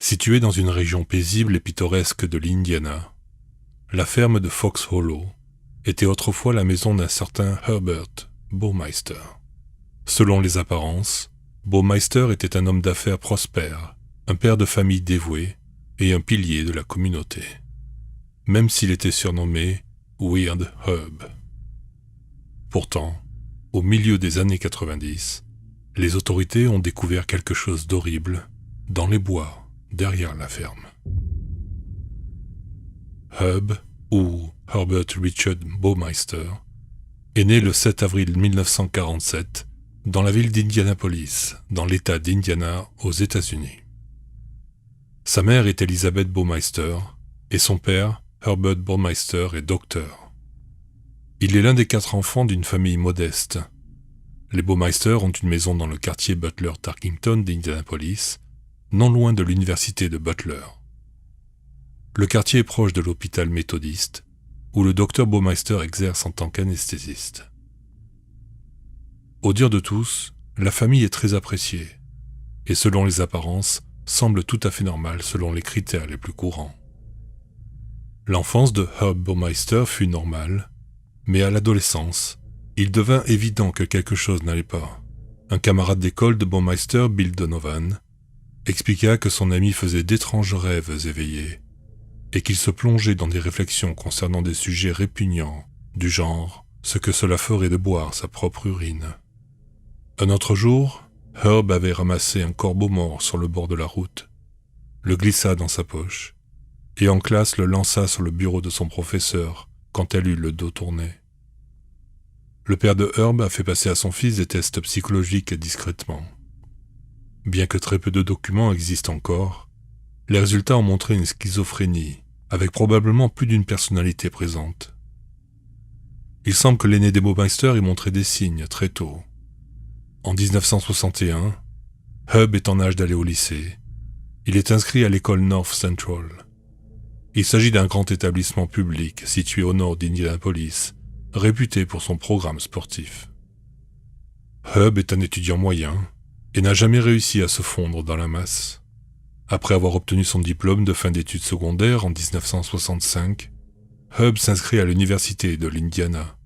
Située dans une région paisible et pittoresque de l'Indiana, la ferme de Fox Hollow était autrefois la maison d'un certain Herbert Baumeister. Selon les apparences, Baumeister était un homme d'affaires prospère, un père de famille dévoué et un pilier de la communauté, même s'il était surnommé Weird Herb. Pourtant, au milieu des années 90, les autorités ont découvert quelque chose d'horrible dans les bois derrière la ferme. Herb, ou Herbert Richard Baumeister, est né le 7 avril 1947 dans la ville d'Indianapolis, dans l'État d'Indiana, aux États-Unis. Sa mère est Elizabeth Baumeister et son père, Herbert Baumeister, est docteur. Il est l'un des 4 enfants d'une famille modeste. Les Baumeister ont une maison dans le quartier Butler-Tarkington d'Indianapolis, non loin de l'université de Butler. Le quartier est proche de l'hôpital méthodiste, où le docteur Baumeister exerce en tant qu'anesthésiste. Au dire de tous, la famille est très appréciée, et selon les apparences, semble tout à fait normale selon les critères les plus courants. L'enfance de Herb Baumeister fut normale, mais à l'adolescence, il devint évident que quelque chose n'allait pas. Un camarade d'école de Baumeister, Bill Donovan, expliqua que son ami faisait d'étranges rêves éveillés, et qu'il se plongeait dans des réflexions concernant des sujets répugnants, du genre ce que cela ferait de boire sa propre urine. Un autre jour, Herb avait ramassé un corbeau mort sur le bord de la route, le glissa dans sa poche, et en classe le lança sur le bureau de son professeur quand elle eut le dos tourné. Le père de Herb a fait passer à son fils des tests psychologiques discrètement. Bien que très peu de documents existent encore, les résultats ont montré une schizophrénie, avec probablement plus d'une personnalité présente. Il semble que l'aîné des Baumeister ait montré des signes très tôt. En 1961, Herb est en âge d'aller au lycée. Il est inscrit à l'école North Central. Il s'agit d'un grand établissement public situé au nord d'Indianapolis, réputé pour son programme sportif. Herb est un étudiant moyen et n'a jamais réussi à se fondre dans la masse. Après avoir obtenu son diplôme de fin d'études secondaires en 1965, Herb s'inscrit à l'université de l'Indiana.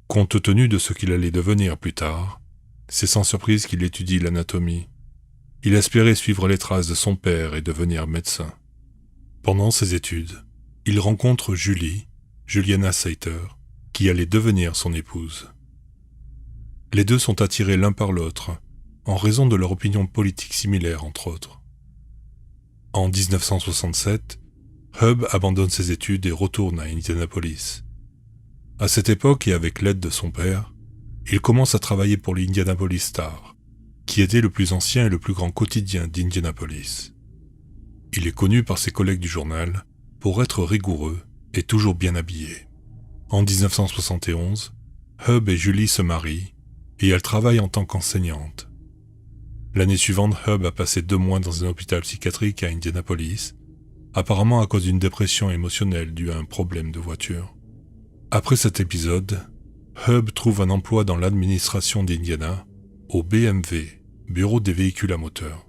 Compte tenu de ce qu'il allait devenir plus tard, c'est sans surprise qu'il étudie l'anatomie. Il espérait suivre les traces de son père et devenir médecin. Pendant ses études, il rencontre Juliana Saiter, qui allait devenir son épouse. Les deux sont attirés l'un par l'autre, en raison de leur opinion politique similaire entre autres. En 1967, Herb abandonne ses études et retourne à Indianapolis. À cette époque et avec l'aide de son père, il commence à travailler pour l'Indianapolis Star, qui était le plus ancien et le plus grand quotidien d'Indianapolis. Il est connu par ses collègues du journal pour être rigoureux et toujours bien habillé. En 1971, Herb et Julie se marient et elle travaille en tant qu'enseignante. L'année suivante, Herb a passé 2 mois dans un hôpital psychiatrique à Indianapolis, apparemment à cause d'une dépression émotionnelle due à un problème de voiture. Après cet épisode, Herb trouve un emploi dans l'administration d'Indiana, au BMW, Bureau des véhicules à moteur.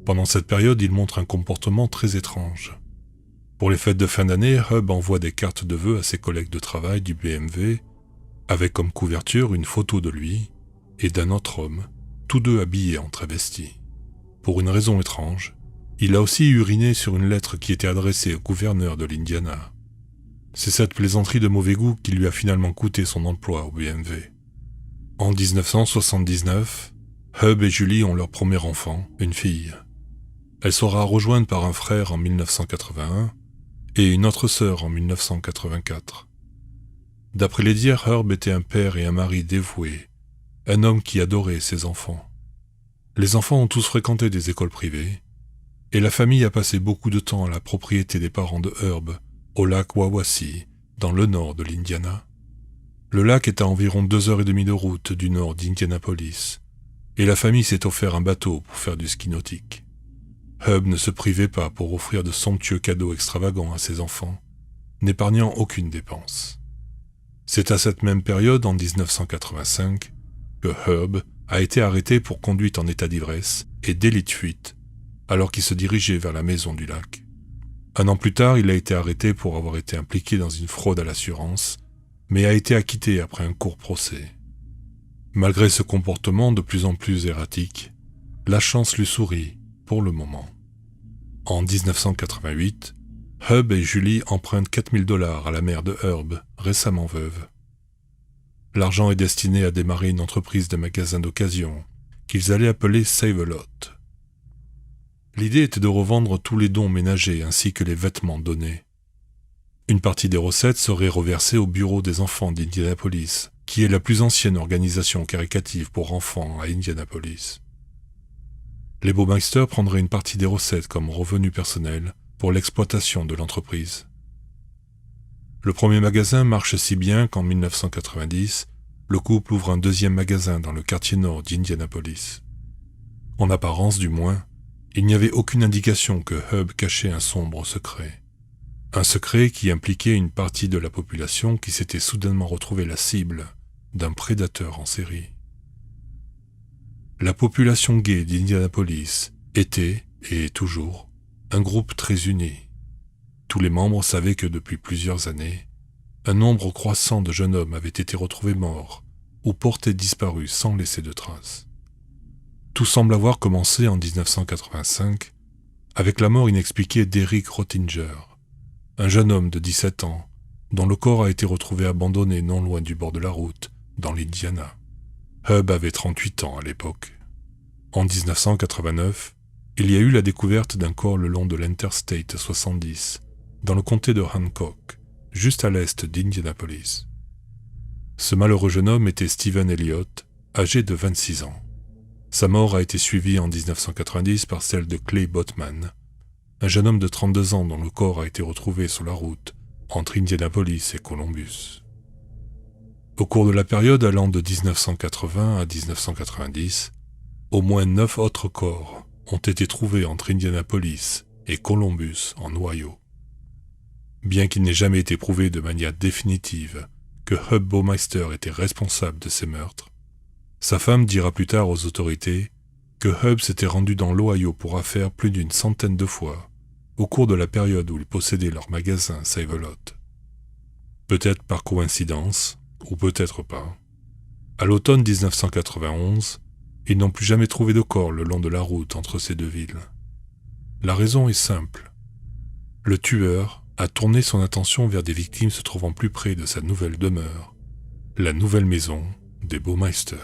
Pendant cette période, il montre un comportement très étrange. Pour les fêtes de fin d'année, Herb envoie des cartes de vœux à ses collègues de travail du BMW, avec comme couverture une photo de lui et d'un autre homme, tous deux habillés en travesti. Pour une raison étrange, il a aussi uriné sur une lettre qui était adressée au gouverneur de l'Indiana. C'est cette plaisanterie de mauvais goût qui lui a finalement coûté son emploi au BMW. En 1979, Herb et Julie ont leur premier enfant, une fille. Elle sera rejointe par un frère en 1981 et une autre sœur en 1984. D'après les dires, Herb était un père et un mari dévoués, un homme qui adorait ses enfants. Les enfants ont tous fréquenté des écoles privées, et la famille a passé beaucoup de temps à la propriété des parents de Herb, au lac Wawasee, dans le nord de l'Indiana. Le lac est à environ 2h30 de route du nord d'Indianapolis, et la famille s'est offert un bateau pour faire du ski nautique. Herb ne se privait pas pour offrir de somptueux cadeaux extravagants à ses enfants, n'épargnant aucune dépense. C'est à cette même période, en 1985, que Herb a été arrêté pour conduite en état d'ivresse et délit de fuite, alors qu'il se dirigeait vers la maison du lac. 1 an plus tard, il a été arrêté pour avoir été impliqué dans une fraude à l'assurance, mais a été acquitté après un court procès. Malgré ce comportement de plus en plus erratique, la chance lui sourit pour le moment. En 1988, Hub et Julie empruntent $4000 à la mère de Herb, récemment veuve. L'argent est destiné à démarrer une entreprise de magasins d'occasion qu'ils allaient appeler Save-A-Lot. L'idée était de revendre tous les dons ménagers ainsi que les vêtements donnés. Une partie des recettes serait reversée au Bureau des enfants d'Indianapolis, qui est la plus ancienne organisation caritative pour enfants à Indianapolis. Les Baumeister prendraient une partie des recettes comme revenu personnel pour l'exploitation de l'entreprise. Le premier magasin marche si bien qu'en 1990, le couple ouvre un deuxième magasin dans le quartier nord d'Indianapolis. En apparence du moins, il n'y avait aucune indication que Hub cachait un sombre secret. Un secret qui impliquait une partie de la population qui s'était soudainement retrouvée la cible d'un prédateur en série. La population gay d'Indianapolis était, et est toujours, un groupe très uni. Tous les membres savaient que depuis plusieurs années, un nombre croissant de jeunes hommes avaient été retrouvés morts ou portés disparus sans laisser de traces. Tout semble avoir commencé en 1985 avec la mort inexpliquée d'Eric Rottinger, un jeune homme de 17 ans dont le corps a été retrouvé abandonné non loin du bord de la route, dans l'Indiana. Hub avait 38 ans à l'époque. En 1989, il y a eu la découverte d'un corps le long de l'Interstate 70, dans le comté de Hancock, juste à l'est d'Indianapolis. Ce malheureux jeune homme était Stephen Elliott, âgé de 26 ans. Sa mort a été suivie en 1990 par celle de Clay Botman, un jeune homme de 32 ans dont le corps a été retrouvé sur la route entre Indianapolis et Columbus. Au cours de la période allant de 1980 à 1990, au moins 9 autres corps ont été trouvés entre Indianapolis et Columbus en Ohio. Bien qu'il n'ait jamais été prouvé de manière définitive que Hub Baumeister était responsable de ces meurtres, sa femme dira plus tard aux autorités que Hub s'était rendu dans l'Ohio pour affaires plus d'une centaine de fois au cours de la période où ils possédaient leur magasin Save-A-Lot. Peut-être par coïncidence, ou peut-être pas. À l'automne 1991, ils n'ont plus jamais trouvé de corps le long de la route entre ces deux villes. La raison est simple. Le tueur a tourné son attention vers des victimes se trouvant plus près de sa nouvelle demeure, la nouvelle maison des Baumeister.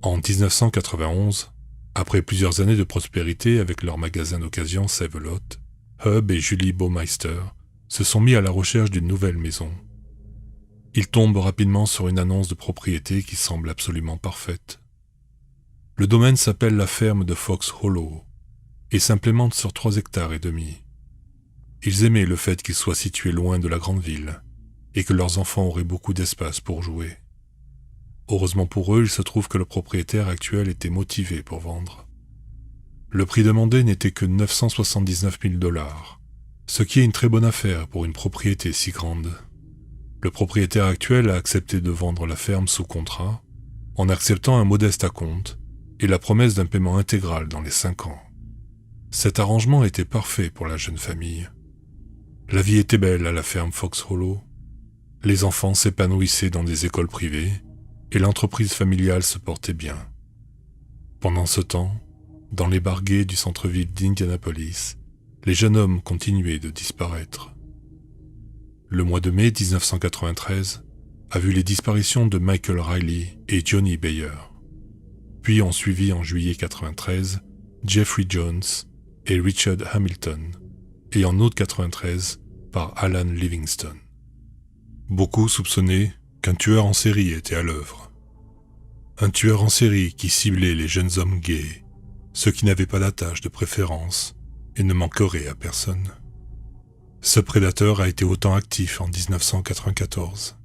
En 1991, après plusieurs années de prospérité avec leur magasin d'occasion Save-A-Lot, Hub et Julie Baumeister se sont mis à la recherche d'une nouvelle maison. Ils tombent rapidement sur une annonce de propriété qui semble absolument parfaite. Le domaine s'appelle la ferme de Fox Hollow et s'implémente sur 3,5 hectares. Ils aimaient le fait qu'il soit situé loin de la grande ville et que leurs enfants auraient beaucoup d'espace pour jouer. Heureusement pour eux, il se trouve que le propriétaire actuel était motivé pour vendre. Le prix demandé n'était que $979 000, ce qui est une très bonne affaire pour une propriété si grande. Le propriétaire actuel a accepté de vendre la ferme sous contrat, en acceptant un modeste acompte et la promesse d'un paiement intégral dans les 5 ans. Cet arrangement était parfait pour la jeune famille. La vie était belle à la ferme Fox Hollow. Les enfants s'épanouissaient dans des écoles privées et l'entreprise familiale se portait bien. Pendant ce temps, dans les bars gays du centre-ville d'Indianapolis, les jeunes hommes continuaient de disparaître. Le mois de mai 1993 a vu les disparitions de Michael Riley et Johnny Bayer. Puis ont suivi en juillet 1993 Jeffrey Jones et Richard Hamilton, et en août 1993 par Alan Livingston. Beaucoup soupçonnaient qu'un tueur en série était à l'œuvre. Un tueur en série qui ciblait les jeunes hommes gays, ceux qui n'avaient pas d'attache de préférence et ne manqueraient à personne. Ce prédateur a été autant actif en 1994.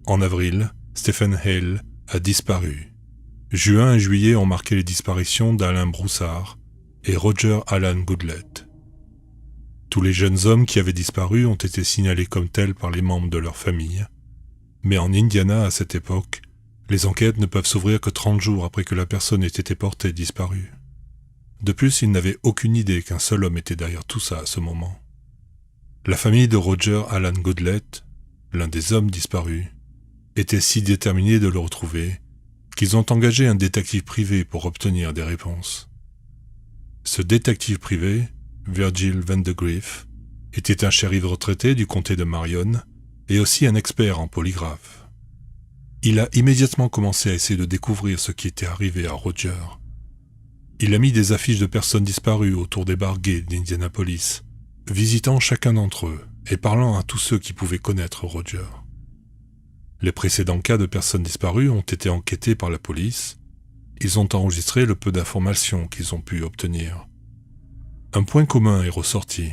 En avril, Stephen Hale a disparu. Juin et juillet ont marqué les disparitions d'Alain Broussard et Roger Alan Goodlet. Tous les jeunes hommes qui avaient disparu ont été signalés comme tels par les membres de leur famille, mais en Indiana à cette époque, les enquêtes ne peuvent s'ouvrir que 30 jours après que la personne ait été portée disparue. De plus, il n'avait aucune idée qu'un seul homme était derrière tout ça à ce moment. La famille de Roger Alan Goodlett, l'un des hommes disparus, était si déterminée de le retrouver qu'ils ont engagé un détective privé pour obtenir des réponses. Ce détective privé, Virgil Vandegrift, était un shérif retraité du comté de Marion et aussi un expert en polygraphe. Il a immédiatement commencé à essayer de découvrir ce qui était arrivé à Roger. Il a mis des affiches de personnes disparues autour des bars gays d'Indianapolis, visitant chacun d'entre eux et parlant à tous ceux qui pouvaient connaître Roger. Les précédents cas de personnes disparues ont été enquêtés par la police. Ils ont enregistré le peu d'informations qu'ils ont pu obtenir. Un point commun est ressorti.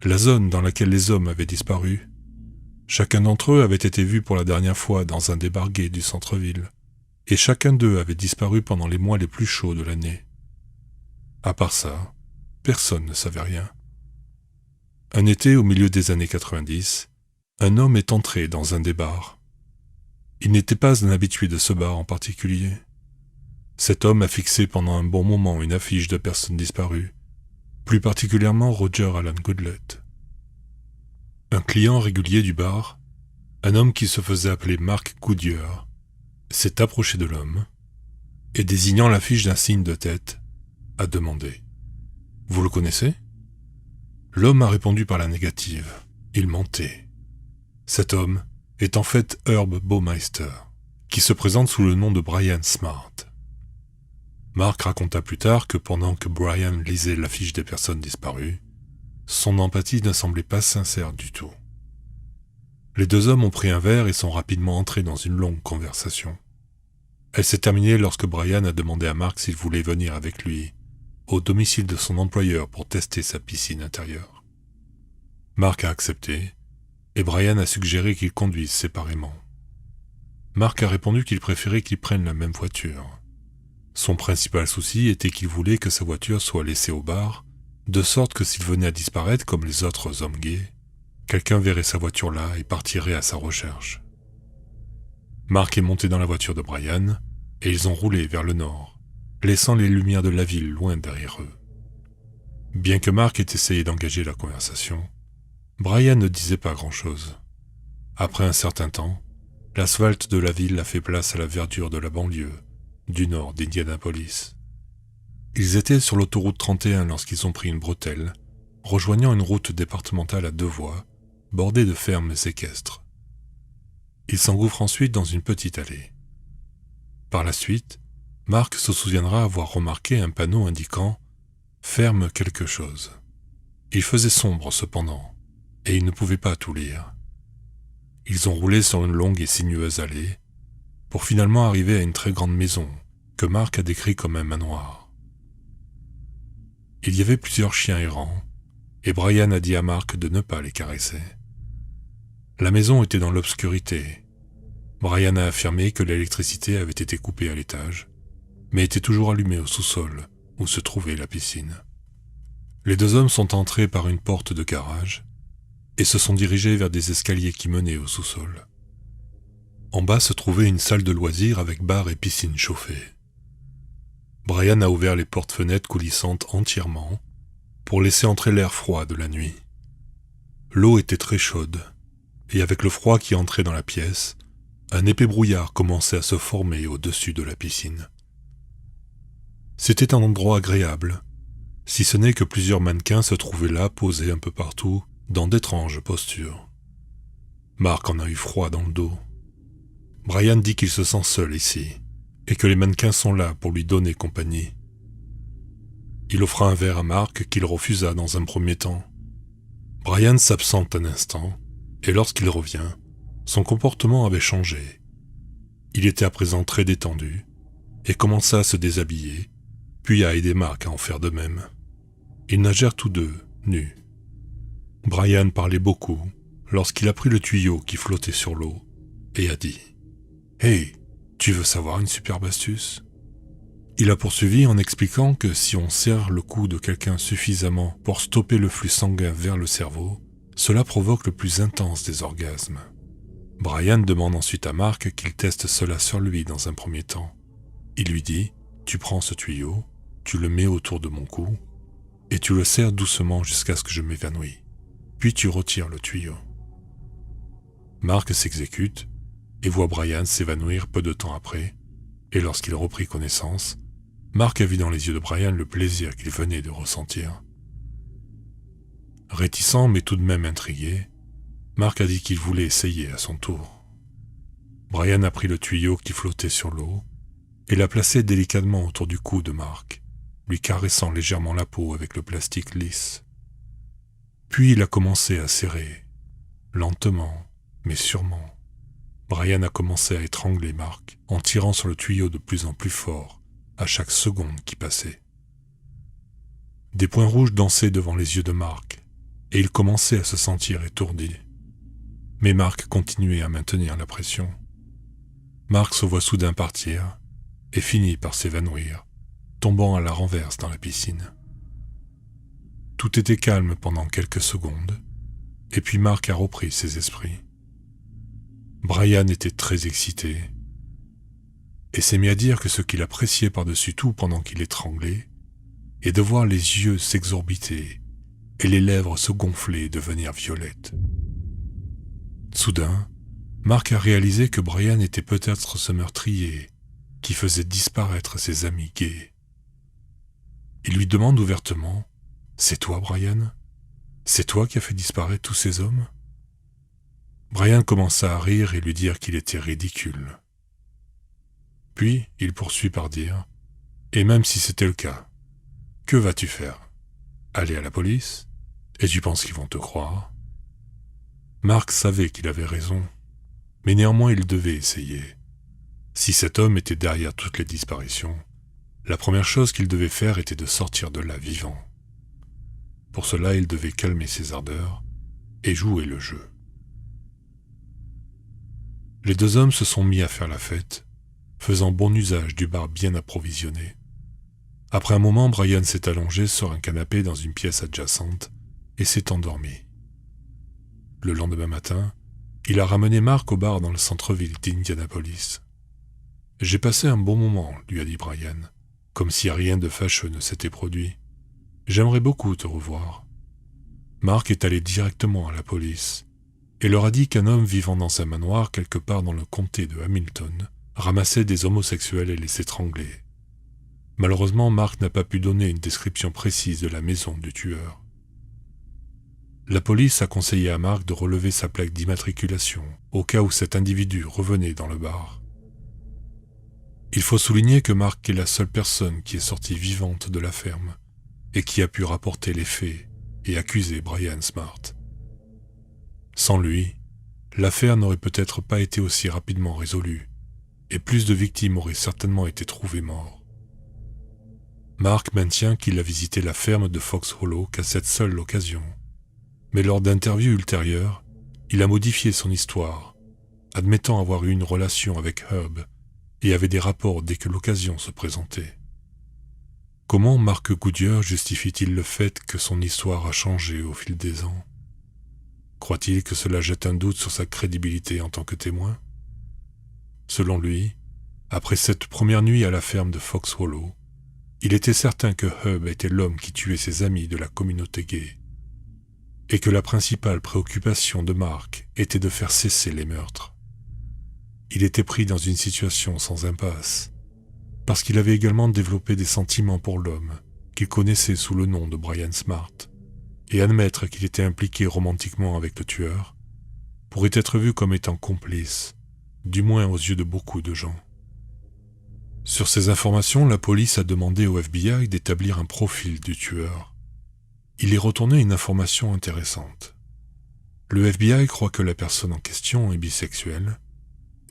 La zone dans laquelle les hommes avaient disparu. Chacun d'entre eux avait été vu pour la dernière fois dans un des bars gays du centre-ville. Et chacun d'eux avait disparu pendant les mois les plus chauds de l'année. À part ça, personne ne savait rien. Un été au milieu des années 90, un homme est entré dans un des bars. Il n'était pas un habitué de ce bar en particulier. Cet homme a fixé pendant un bon moment une affiche de personnes disparues, plus particulièrement Roger Alan Goodlett. Un client régulier du bar, un homme qui se faisait appeler Mark Goodyear, s'est approché de l'homme et, désignant l'affiche d'un signe de tête, a demandé « Vous le connaissez ?» L'homme a répondu par la négative. Il mentait. Cet homme est en fait Herb Baumeister, qui se présente sous le nom de Brian Smart. Mark raconta plus tard que pendant que Brian lisait l'affiche des personnes disparues, son empathie ne semblait pas sincère du tout. Les deux hommes ont pris un verre et sont rapidement entrés dans une longue conversation. Elle s'est terminée lorsque Brian a demandé à Mark s'il voulait venir avec lui au domicile de son employeur pour tester sa piscine intérieure. Mark a accepté et Brian a suggéré qu'ils conduisent séparément. Mark a répondu qu'il préférait qu'ils prennent la même voiture. Son principal souci était qu'il voulait que sa voiture soit laissée au bar, de sorte que s'il venait à disparaître comme les autres hommes gays, quelqu'un verrait sa voiture là et partirait à sa recherche. Mark est monté dans la voiture de Brian et ils ont roulé vers le nord, laissant les lumières de la ville loin derrière eux. Bien que Mark ait essayé d'engager la conversation, Brian ne disait pas grand-chose. Après un certain temps, l'asphalte de la ville a fait place à la verdure de la banlieue, du nord d'Indianapolis. Ils étaient sur l'autoroute 31 lorsqu'ils ont pris une bretelle, rejoignant une route départementale à 2 voies, bordée de fermes équestres. Ils s'engouffrent ensuite dans une petite allée. Par la suite, Mark se souviendra avoir remarqué un panneau indiquant « Ferme quelque chose ». Il faisait sombre cependant, et ils ne pouvaient pas tout lire. Ils ont roulé sur une longue et sinueuse allée, pour finalement arriver à une très grande maison que Mark a décrit comme un manoir. Il y avait plusieurs chiens errants, et Brian a dit à Mark de ne pas les caresser. La maison était dans l'obscurité. Brian a affirmé que l'électricité avait été coupée à l'étage, mais était toujours allumée au sous-sol, où se trouvait la piscine. Les deux hommes sont entrés par une porte de garage, et se sont dirigés vers des escaliers qui menaient au sous-sol. En bas se trouvait une salle de loisirs avec bar et piscine chauffée. Brian a ouvert les portes-fenêtres coulissantes entièrement pour laisser entrer l'air froid de la nuit. L'eau était très chaude, et avec le froid qui entrait dans la pièce, un épais brouillard commençait à se former au-dessus de la piscine. C'était un endroit agréable, si ce n'est que plusieurs mannequins se trouvaient là posés un peu partout, dans d'étranges postures. Mark en a eu froid dans le dos. Brian dit qu'il se sent seul ici, et que les mannequins sont là pour lui donner compagnie. Il offra un verre à Mark qu'il refusa dans un premier temps. Brian s'absente un instant, et lorsqu'il revient, son comportement avait changé. Il était à présent très détendu, et commença à se déshabiller, puis à aider Mark à en faire de même. Ils nagèrent tous deux, nus. Brian parlait beaucoup lorsqu'il a pris le tuyau qui flottait sur l'eau et a dit « Hey, tu veux savoir une superbe astuce ?» Il a poursuivi en expliquant que si on serre le cou de quelqu'un suffisamment pour stopper le flux sanguin vers le cerveau, cela provoque le plus intense des orgasmes. Brian demande ensuite à Mark qu'il teste cela sur lui dans un premier temps. Il lui dit « Tu prends ce tuyau, Tu le mets autour de mon cou et tu le serres doucement jusqu'à ce que je m'évanouisse. Puis tu retires le tuyau. Mark s'exécute et voit Brian s'évanouir peu de temps après, et lorsqu'il reprit connaissance, Mark a vu dans les yeux de Brian le plaisir qu'il venait de ressentir. Réticent mais tout de même intrigué, Mark a dit qu'il voulait essayer à son tour. Brian a pris le tuyau qui flottait sur l'eau et l'a placé délicatement autour du cou de Mark, lui caressant légèrement la peau avec le plastique lisse. Puis il a commencé à serrer, lentement, mais sûrement. Brian a commencé à étrangler Mark en tirant sur le tuyau de plus en plus fort à chaque seconde qui passait. Des points rouges dansaient devant les yeux de Mark et il commençait à se sentir étourdi. Mais Mark continuait à maintenir la pression. Mark se voit soudain partir et finit par s'évanouir, tombant à la renverse dans la piscine. Tout était calme pendant quelques secondes, et puis Mark a repris ses esprits. Brian était très excité, et s'est mis à dire que ce qu'il appréciait par-dessus tout pendant qu'il étranglait, est de voir les yeux s'exorbiter et les lèvres se gonfler et devenir violettes. Soudain, Mark a réalisé que Brian était peut-être ce meurtrier qui faisait disparaître ses amis gays. Il lui demande ouvertement « C'est toi, Brian? C'est toi qui as fait disparaître tous ces hommes ?» Brian commença à rire et lui dire qu'il était ridicule. Puis, il poursuit par dire « Et même si c'était le cas, que vas-tu faire? Aller à la police? Et tu penses qu'ils vont te croire ?» Mark savait qu'il avait raison, mais néanmoins il devait essayer. Si cet homme était derrière toutes les disparitions, la première chose qu'il devait faire était de sortir de là vivant. Pour cela, il devait calmer ses ardeurs et jouer le jeu. Les deux hommes se sont mis à faire la fête, faisant bon usage du bar bien approvisionné. Après un moment, Brian s'est allongé sur un canapé dans une pièce adjacente et s'est endormi. Le lendemain matin, il a ramené Mark au bar dans le centre-ville d'Indianapolis. « J'ai passé un bon moment, » lui a dit Brian, comme si rien de fâcheux ne s'était produit. « J'aimerais beaucoup te revoir. » Mark est allé directement à la police et leur a dit qu'un homme vivant dans un manoir quelque part dans le comté de Hamilton ramassait des homosexuels et les étranglait. Malheureusement, Mark n'a pas pu donner une description précise de la maison du tueur. La police a conseillé à Mark de relever sa plaque d'immatriculation au cas où cet individu revenait dans le bar. Il faut souligner que Mark est la seule personne qui est sortie vivante de la ferme et qui a pu rapporter les faits et accuser Brian Smart. Sans lui, l'affaire n'aurait peut-être pas été aussi rapidement résolue et plus de victimes auraient certainement été trouvées mortes. Mark maintient qu'il a visité la ferme de Fox Hollow qu'à cette seule occasion. Mais lors d'interviews ultérieures, il a modifié son histoire, admettant avoir eu une relation avec Herb et avait des rapports dès que l'occasion se présentait. Comment Mark Goodyear justifie-t-il le fait que son histoire a changé au fil des ans? Croit-il que cela jette un doute sur sa crédibilité en tant que témoin? Selon lui, après cette première nuit à la ferme de Fox Hollow, il était certain que Herb était l'homme qui tuait ses amis de la communauté gay, et que la principale préoccupation de Mark était de faire cesser les meurtres. Il était pris dans une situation sans impasse, parce qu'il avait également développé des sentiments pour l'homme qu'il connaissait sous le nom de Brian Smart, et admettre qu'il était impliqué romantiquement avec le tueur pourrait être vu comme étant complice, du moins aux yeux de beaucoup de gens. Sur ces informations, la police a demandé au FBI d'établir un profil du tueur. Il est retourné une information intéressante. Le FBI croit que la personne en question est bisexuelle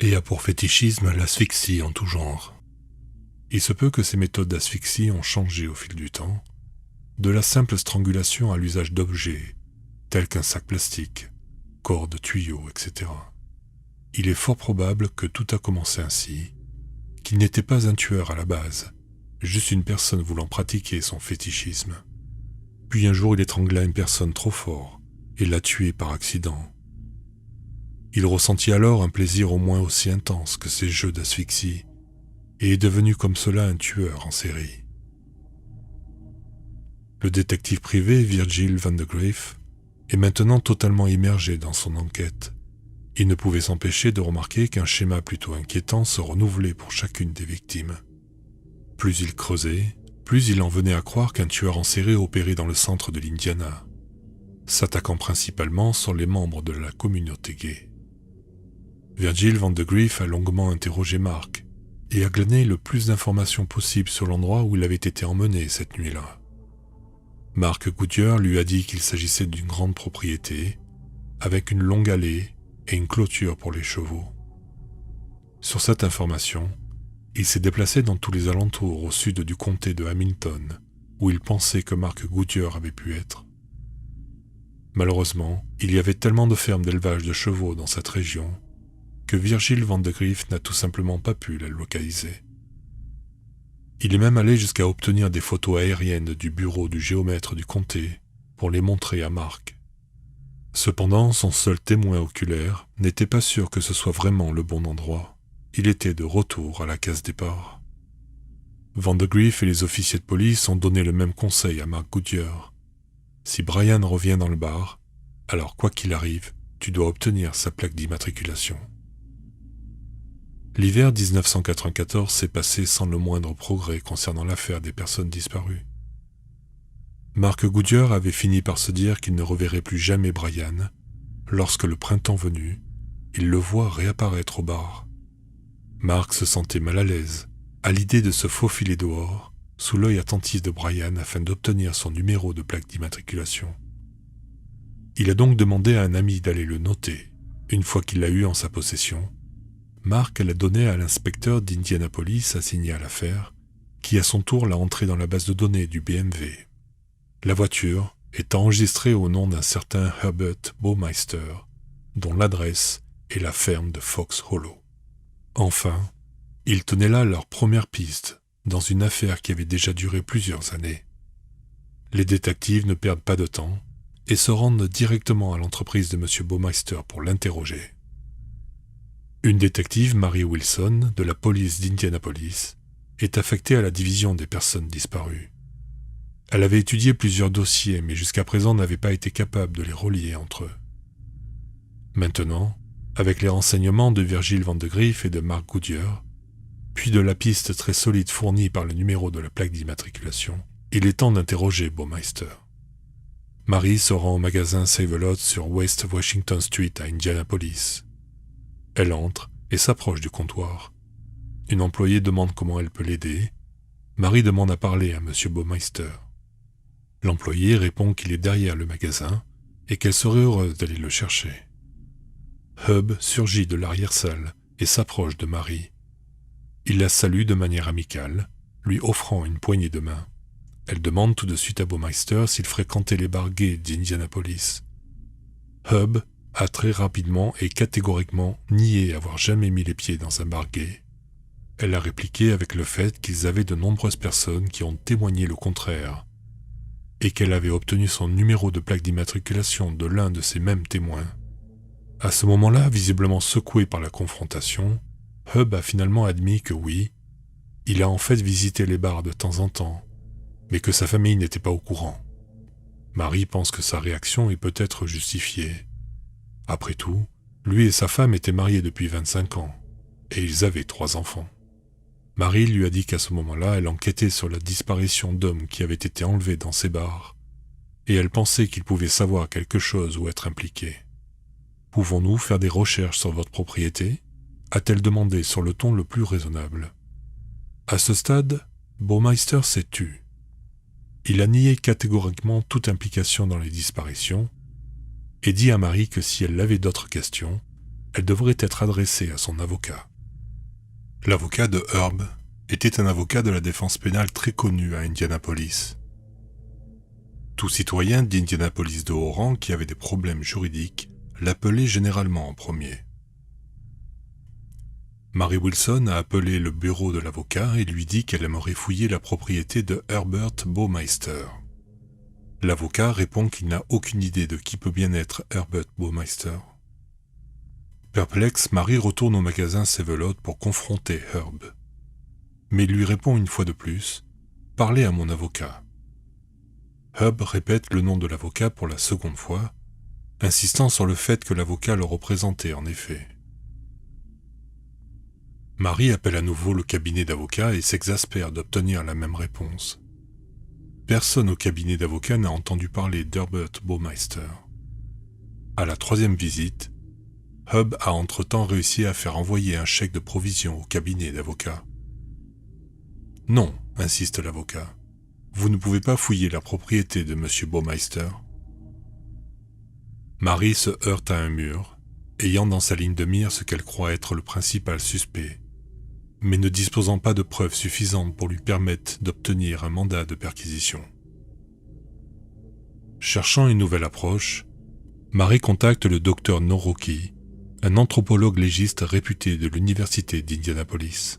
et a pour fétichisme l'asphyxie en tout genre. Il se peut que ces méthodes d'asphyxie ont changé au fil du temps, de la simple strangulation à l'usage d'objets, tels qu'un sac plastique, cordes, tuyaux, etc. Il est fort probable que tout a commencé ainsi, qu'il n'était pas un tueur à la base, juste une personne voulant pratiquer son fétichisme. Puis un jour il étrangla une personne trop fort et l'a tuée par accident. Il ressentit alors un plaisir au moins aussi intense que ces jeux d'asphyxie, et est devenu comme cela un tueur en série. Le détective privé Virgil van de Graaf est maintenant totalement immergé dans son enquête. Il ne pouvait s'empêcher de remarquer qu'un schéma plutôt inquiétant se renouvelait pour chacune des victimes. Plus il creusait, plus il en venait à croire qu'un tueur en série opérait dans le centre de l'Indiana, s'attaquant principalement sur les membres de la communauté gay. Virgil van de Graaf a longuement interrogé Mark et a glané le plus d'informations possible sur l'endroit où il avait été emmené cette nuit-là. Mark Goodyear lui a dit qu'il s'agissait d'une grande propriété, avec une longue allée et une clôture pour les chevaux. Sur cette information, il s'est déplacé dans tous les alentours au sud du comté de Hamilton, où il pensait que Mark Goodyear avait pu être. Malheureusement, il y avait tellement de fermes d'élevage de chevaux dans cette région que Virgil van de Graaf n'a tout simplement pas pu la localiser. Il est même allé jusqu'à obtenir des photos aériennes du bureau du géomètre du comté pour les montrer à Mark. Cependant, son seul témoin oculaire n'était pas sûr que ce soit vraiment le bon endroit. Il était de retour à la case départ. Van de Graaf et les officiers de police ont donné le même conseil à Mark Goodyear. Si Brian revient dans le bar, alors quoi qu'il arrive, tu dois obtenir sa plaque d'immatriculation. L'hiver 1994 s'est passé sans le moindre progrès concernant l'affaire des personnes disparues. Mark Goodyear avait fini par se dire qu'il ne reverrait plus jamais Brian, lorsque le printemps venu, il le voit réapparaître au bar. Mark se sentait mal à l'aise, à l'idée de se faufiler dehors, sous l'œil attentif de Brian afin d'obtenir son numéro de plaque d'immatriculation. Il a donc demandé à un ami d'aller le noter. Une fois qu'il l'a eu en sa possession, Mark l'a donné à l'inspecteur d'Indianapolis assigné à l'affaire, qui à son tour l'a entré dans la base de données du BMW. La voiture est enregistrée au nom d'un certain Herbert Baumeister, dont l'adresse est la ferme de Fox Hollow. Enfin, ils tenaient là leur première piste, dans une affaire qui avait déjà duré plusieurs années. Les détectives ne perdent pas de temps et se rendent directement à l'entreprise de M. Baumeister pour l'interroger. Une détective, Mary Wilson, de la police d'Indianapolis, est affectée à la division des personnes disparues. Elle avait étudié plusieurs dossiers, mais jusqu'à présent n'avait pas été capable de les relier entre eux. Maintenant, avec les renseignements de Virgil van de Graaf et de Mark Goodyear, puis de la piste très solide fournie par le numéro de la plaque d'immatriculation, il est temps d'interroger Baumeister. Marie se rend au magasin Save-A-Lot sur West Washington Street à Indianapolis. Elle entre et s'approche du comptoir. Une employée demande comment elle peut l'aider. Marie demande à parler à M. Baumeister. L'employé répond qu'il est derrière le magasin et qu'elle serait heureuse d'aller le chercher. Hub surgit de l'arrière-salle et s'approche de Marie. Il la salue de manière amicale, lui offrant une poignée de main. Elle demande tout de suite à Baumeister s'il fréquentait les bars gays d'Indianapolis. Hub a très rapidement et catégoriquement nié avoir jamais mis les pieds dans un bar gay. Elle a répliqué avec le fait qu'ils avaient de nombreuses personnes qui ont témoigné le contraire, et qu'elle avait obtenu son numéro de plaque d'immatriculation de l'un de ces mêmes témoins. À ce moment-là, visiblement secoué par la confrontation, Hub a finalement admis que oui, il a en fait visité les bars de temps en temps, mais que sa famille n'était pas au courant. Marie pense que sa réaction est peut-être justifiée. Après tout, lui et sa femme étaient mariés depuis 25 ans, et ils avaient 3 enfants. Marie lui a dit qu'à ce moment-là, elle enquêtait sur la disparition d'hommes qui avaient été enlevés dans ces bars, et elle pensait qu'il pouvait savoir quelque chose ou être impliqué. « Pouvons-nous faire des recherches sur votre propriété ?» a-t-elle demandé sur le ton le plus raisonnable. À ce stade, Baumeister s'est tu. Il a nié catégoriquement toute implication dans les disparitions et dit à Marie que si elle avait d'autres questions, elle devrait être adressée à son avocat. L'avocat de Herb était un avocat de la défense pénale très connu à Indianapolis. Tout citoyen d'Indianapolis de haut rang qui avait des problèmes juridiques l'appelait généralement en premier. Mary Wilson a appelé le bureau de l'avocat et lui dit qu'elle aimerait fouiller la propriété de Herbert Baumeister. L'avocat répond qu'il n'a aucune idée de qui peut bien être Herbert Baumeister. Perplexe, Marie retourne au magasin Save-A-Lot pour confronter Herb. Mais il lui répond une fois de plus « Parlez à mon avocat ». Hub répète le nom de l'avocat pour la seconde fois, insistant sur le fait que l'avocat le représentait en effet. Marie appelle à nouveau le cabinet d'avocats et s'exaspère d'obtenir la même réponse. Personne au cabinet d'avocats n'a entendu parler d'Herbert Baumeister. À la troisième visite, Hub a entre-temps réussi à faire envoyer un chèque de provision au cabinet d'avocats. « Non, insiste l'avocat, vous ne pouvez pas fouiller la propriété de M. Baumeister. » Marie se heurte à un mur, ayant dans sa ligne de mire ce qu'elle croit être le principal suspect, mais ne disposant pas de preuves suffisantes pour lui permettre d'obtenir un mandat de perquisition. Cherchant une nouvelle approche, Marie contacte le docteur Noroki, un anthropologue légiste réputé de l'université d'Indianapolis.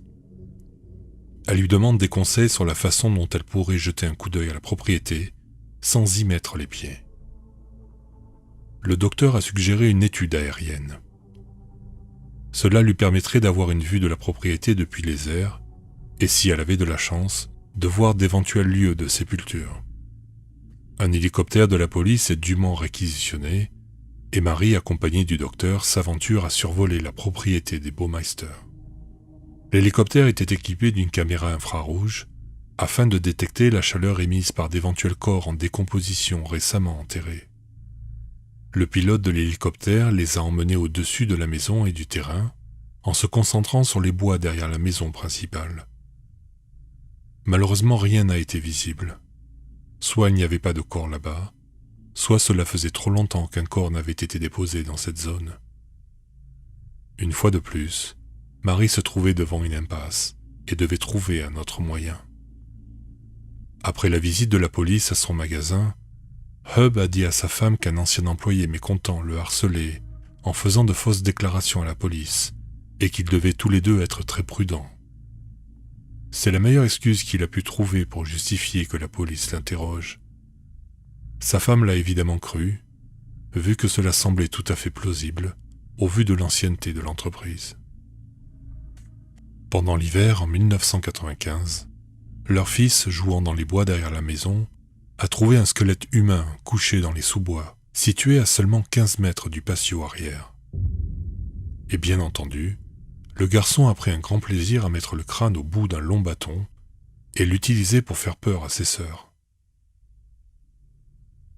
Elle lui demande des conseils sur la façon dont elle pourrait jeter un coup d'œil à la propriété sans y mettre les pieds. Le docteur a suggéré une étude aérienne. Cela lui permettrait d'avoir une vue de la propriété depuis les airs et, si elle avait de la chance, de voir d'éventuels lieux de sépulture. Un hélicoptère de la police est dûment réquisitionné et Marie, accompagnée du docteur, s'aventure à survoler la propriété des Baumeister. L'hélicoptère était équipé d'une caméra infrarouge afin de détecter la chaleur émise par d'éventuels corps en décomposition récemment enterrés. Le pilote de l'hélicoptère les a emmenés au-dessus de la maison et du terrain en se concentrant sur les bois derrière la maison principale. Malheureusement, rien n'a été visible. Soit il n'y avait pas de corps là-bas, soit cela faisait trop longtemps qu'un corps n'avait été déposé dans cette zone. Une fois de plus, Marie se trouvait devant une impasse et devait trouver un autre moyen. Après la visite de la police à son magasin, Hub a dit à sa femme qu'un ancien employé mécontent le harcelait en faisant de fausses déclarations à la police et qu'ils devaient tous les deux être très prudents. C'est la meilleure excuse qu'il a pu trouver pour justifier que la police l'interroge. Sa femme l'a évidemment cru, vu que cela semblait tout à fait plausible au vu de l'ancienneté de l'entreprise. Pendant l'hiver, en 1995, leur fils, jouant dans les bois derrière la maison, a trouvé un squelette humain couché dans les sous-bois, situé à seulement 15 mètres du patio arrière. Et bien entendu, le garçon a pris un grand plaisir à mettre le crâne au bout d'un long bâton et l'utiliser pour faire peur à ses sœurs.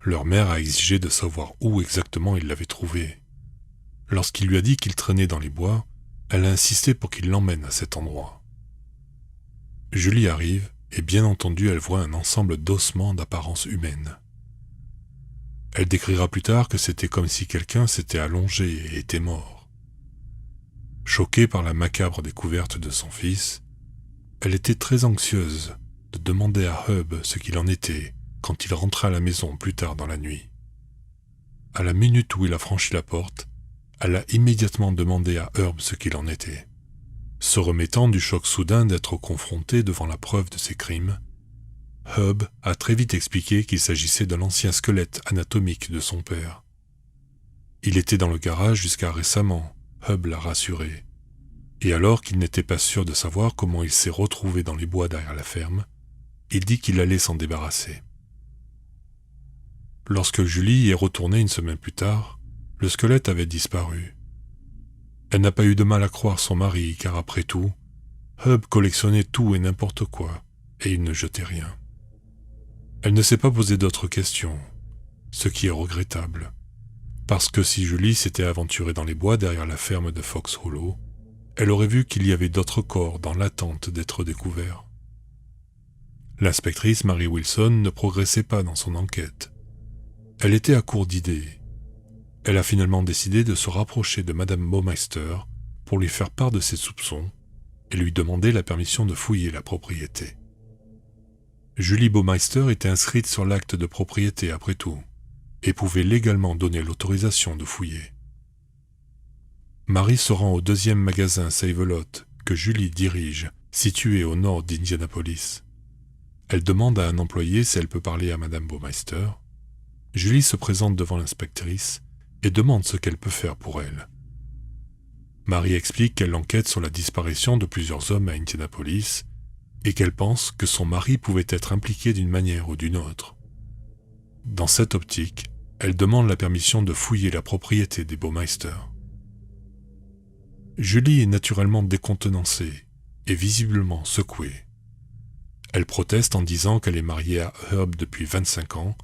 Leur mère a exigé de savoir où exactement il l'avait trouvé. Lorsqu'il lui a dit qu'il traînait dans les bois, elle a insisté pour qu'il l'emmène à cet endroit. Julie arrive et bien entendu elle voit un ensemble d'ossements d'apparence humaine. Elle décrira plus tard que c'était comme si quelqu'un s'était allongé et était mort. Choquée par la macabre découverte de son fils, elle était très anxieuse de demander à Hub ce qu'il en était quand il rentra à la maison plus tard dans la nuit. À la minute où il a franchi la porte, elle a immédiatement demandé à Herb ce qu'il en était. Se remettant du choc soudain d'être confronté devant la preuve de ses crimes, Hub a très vite expliqué qu'il s'agissait de l'ancien squelette anatomique de son père. Il était dans le garage jusqu'à récemment, Hub l'a rassuré. Et alors qu'il n'était pas sûr de savoir comment il s'est retrouvé dans les bois derrière la ferme, il dit qu'il allait s'en débarrasser. Lorsque Julie est retournée une semaine plus tard, le squelette avait disparu. Elle n'a pas eu de mal à croire son mari, car après tout, Hub collectionnait tout et n'importe quoi, et il ne jetait rien. Elle ne s'est pas posé d'autres questions, ce qui est regrettable, parce que si Julie s'était aventurée dans les bois derrière la ferme de Fox Hollow, elle aurait vu qu'il y avait d'autres corps dans l'attente d'être découverts. L'inspectrice Mary Wilson ne progressait pas dans son enquête. Elle était à court d'idées. Elle a finalement décidé de se rapprocher de Madame Baumeister pour lui faire part de ses soupçons et lui demander la permission de fouiller la propriété. Julie Baumeister était inscrite sur l'acte de propriété après tout et pouvait légalement donner l'autorisation de fouiller. Marie se rend au deuxième magasin Save-A-Lot que Julie dirige, situé au nord d'Indianapolis. Elle demande à un employé si elle peut parler à Madame Baumeister. Julie se présente devant l'inspectrice et demande ce qu'elle peut faire pour elle. Marie explique qu'elle enquête sur la disparition de plusieurs hommes à Indianapolis et qu'elle pense que son mari pouvait être impliqué d'une manière ou d'une autre. Dans cette optique, elle demande la permission de fouiller la propriété des Baumeister. Julie est naturellement décontenancée et visiblement secouée. Elle proteste en disant qu'elle est mariée à Herb depuis 25 ans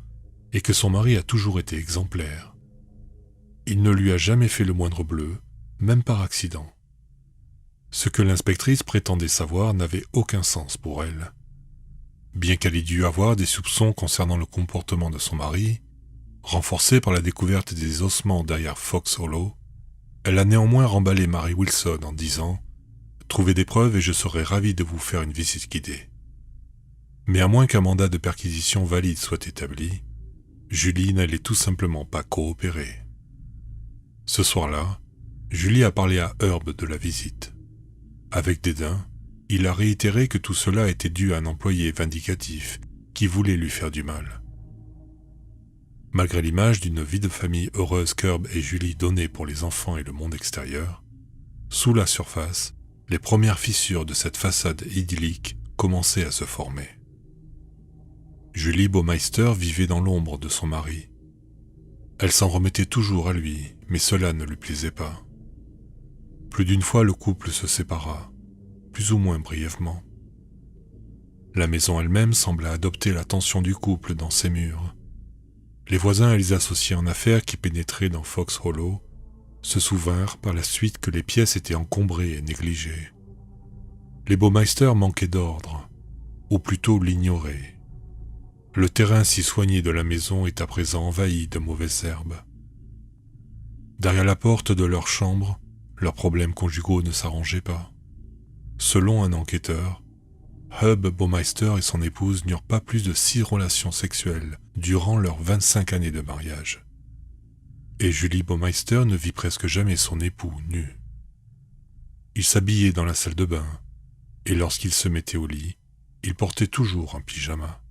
et que son mari a toujours été exemplaire. Il ne lui a jamais fait le moindre bleu, même par accident. Ce que l'inspectrice prétendait savoir n'avait aucun sens pour elle. Bien qu'elle ait dû avoir des soupçons concernant le comportement de son mari, renforcés par la découverte des ossements derrière Fox Hollow, elle a néanmoins remballé Mary Wilson en disant « Trouvez des preuves et je serai ravi de vous faire une visite guidée ». Mais à moins qu'un mandat de perquisition valide soit établi, Julie n'allait tout simplement pas coopérer. Ce soir-là, Julie a parlé à Herb de la visite. Avec dédain, il a réitéré que tout cela était dû à un employé vindicatif qui voulait lui faire du mal. Malgré l'image d'une vie de famille heureuse qu'Herb et Julie donnaient pour les enfants et le monde extérieur, sous la surface, les premières fissures de cette façade idyllique commençaient à se former. Julie Baumeister vivait dans l'ombre de son mari. Elle s'en remettait toujours à lui, mais cela ne lui plaisait pas. Plus d'une fois, le couple se sépara, plus ou moins brièvement. La maison elle-même semblait adopter l'attention du couple dans ses murs. Les voisins et les associés en affaires qui pénétraient dans Fox Hollow se souvinrent par la suite que les pièces étaient encombrées et négligées. Les Baumeister manquaient d'ordre, ou plutôt l'ignoraient. Le terrain si soigné de la maison est à présent envahi de mauvaises herbes. Derrière la porte de leur chambre, leurs problèmes conjugaux ne s'arrangeaient pas. Selon un enquêteur, Herb Baumeister et son épouse n'eurent pas plus de 6 relations sexuelles durant leurs 25 années de mariage. Et Julie Baumeister ne vit presque jamais son époux nu. Il s'habillait dans la salle de bain, et lorsqu'il se mettait au lit, il portait toujours un pyjama.